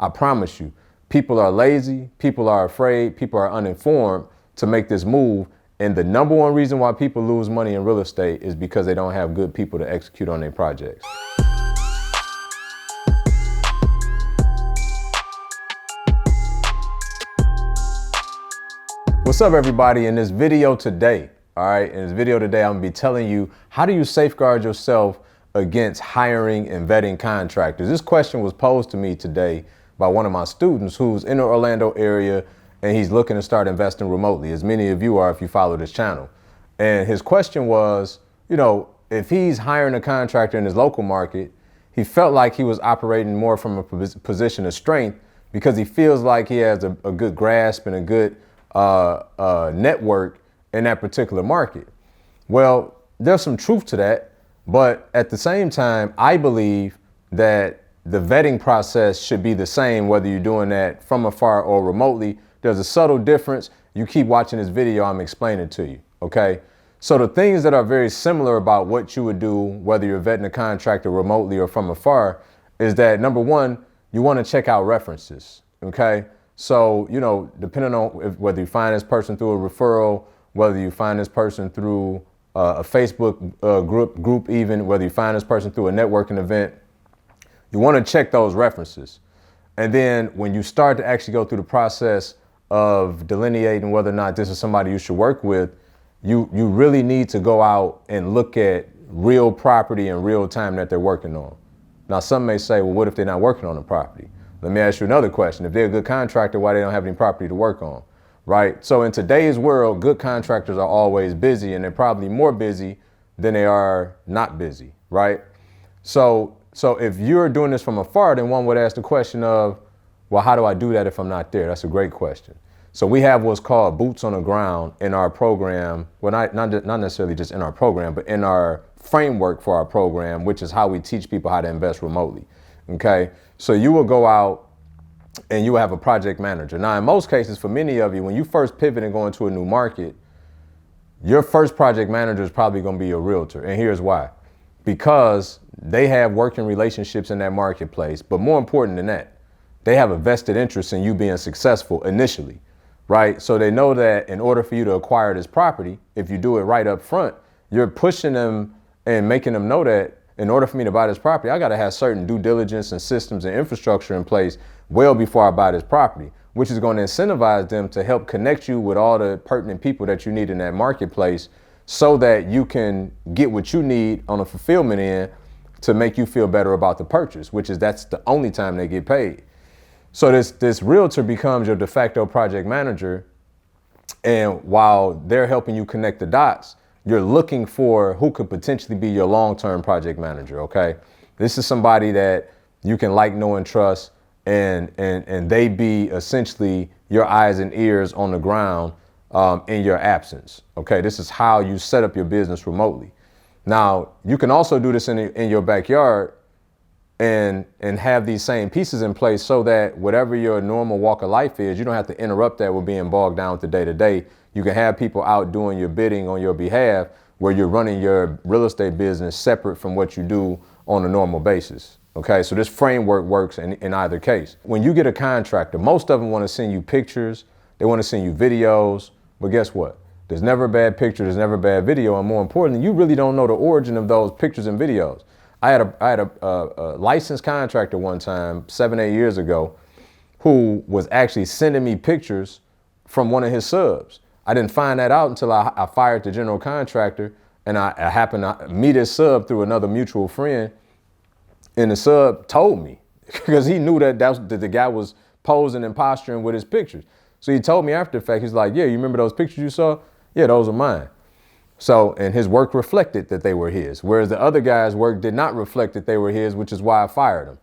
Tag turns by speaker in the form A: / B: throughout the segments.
A: I promise you, people are lazy, people are afraid, people are uninformed to make this move. And the number one reason why people lose money in real estate is because they don't have good people to execute on their projects. What's up, everybody? In this video today, I'm gonna be telling you, how do you safeguard yourself against hiring and vetting contractors? This question was posed to me today by one of my students who's in the Orlando area, and he's looking to start investing remotely, as many of you are if you follow this channel. And his question was, if he's hiring a contractor in his local market, he felt like he was operating more from a position of strength because he feels like he has a good grasp and a good network in that particular market. Well, there's some truth to that, but at the same time, I believe that the vetting process should be the same whether you're doing that from afar or remotely. There's a subtle difference. You keep watching this video, I'm explaining to you, okay? So the things that are very similar about what you would do, whether you're vetting a contractor remotely or from afar, is that number one, you want to check out references, okay? So, depending on whether you find this person through a referral, whether you find this person through a Facebook group even, whether you find this person through a networking event, you want to check those references. And then when you start to actually go through the process of delineating whether or not this is somebody you should work with, you really need to go out and look at real property in real time that they're working on. Now, some may say, well, what if they're not working on the property? Let me ask you another question. If they're a good contractor, why they don't have any property to work on, right? So in today's world, good contractors are always busy, and they're probably more busy than they are not busy, right? So if you're doing this from afar, then one would ask the question of, well, how do I do that if I'm not there? That's a great question. So we have what's called boots on the ground in our program. Well, not necessarily just in our program, but in our framework for our program, which is how we teach people how to invest remotely. Okay, so you will go out and you will have a project manager. Now, in most cases, for many of you, when you first pivot and go into a new market, your first project manager is probably going to be a realtor. And here's why. Because they have working relationships in that marketplace. But more important than that, they have a vested interest in you being successful initially, right? So they know that in order for you to acquire this property, if you do it right up front, you're pushing them and making them know that in order for me to buy this property, I got to have certain due diligence and systems and infrastructure in place well before I buy this property, which is going to incentivize them to help connect you with all the pertinent people that you need in that marketplace so that you can get what you need on a fulfillment end to make you feel better about the purchase, that's the only time they get paid. So this realtor becomes your de facto project manager. And while they're helping you connect the dots, you're looking for who could potentially be your long-term project manager, okay? This is somebody that you can like, know, and trust, and they be essentially your eyes and ears on the ground in your absence, okay? This is how you set up your business remotely. Now, you can also do this in your backyard and have these same pieces in place so that whatever your normal walk of life is, you don't have to interrupt that with being bogged down with the day-to-day. You can have people out doing your bidding on your behalf where you're running your real estate business separate from what you do on a normal basis. Okay, so this framework works in either case. When you get a contractor, most of them want to send you pictures, they want to send you videos, but guess what? There's never a bad picture, there's never a bad video, and more importantly, you really don't know the origin of those pictures and videos. I had a licensed contractor one time, 7-8 years ago, who was actually sending me pictures from one of his subs. I didn't find that out until I fired the general contractor, and I happened to meet his sub through another mutual friend, and the sub told me because he knew that the guy was posing and posturing with his pictures. So he told me after the fact, he's like, yeah, you remember those pictures you saw? Yeah, those are mine. So, and his work reflected that they were his, whereas the other guy's work did not reflect that they were his, which is why I fired him.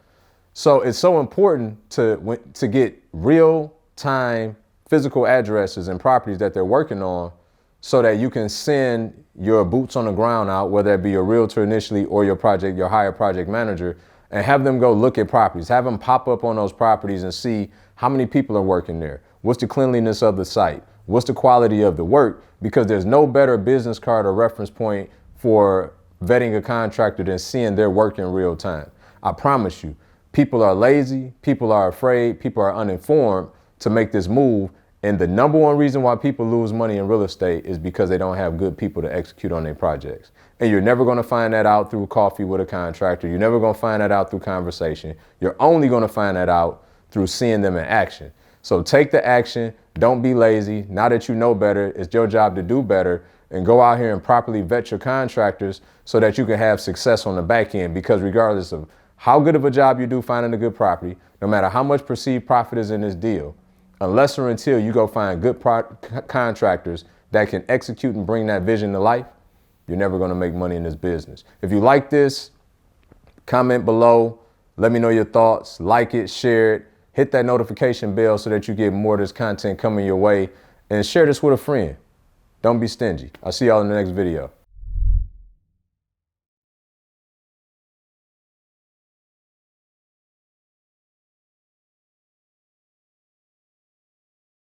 A: So it's so important to get real-time physical addresses and properties that they're working on so that you can send your boots on the ground out, whether it be your realtor initially or your hired project manager, and have them go look at properties, have them pop up on those properties and see how many people are working there. What's the cleanliness of the site? What's the quality of the work? Because there's no better business card or reference point for vetting a contractor than seeing their work in real time. I promise you, People are lazy, people are afraid, people are uninformed to make this move. And the number one reason why people lose money in real estate is because they don't have good people to execute on their projects. And you're never going to find that out through coffee with a contractor. You're never going to find that out through conversation. You're only going to find that out through seeing them in action. So take the action. Don't be lazy. Now that you know better, it's your job to do better, and go out here and properly vet your contractors so that you can have success on the back end. Because regardless of how good of a job you do finding a good property, no matter how much perceived profit is in this deal, unless or until you go find good contractors that can execute and bring that vision to life, you're never going to make money in this business. If you like this, comment below. Let me know your thoughts. Like it, share it. Hit that notification bell so that you get more of this content coming your way. And share this with a friend. Don't be stingy. I'll see y'all in the next video.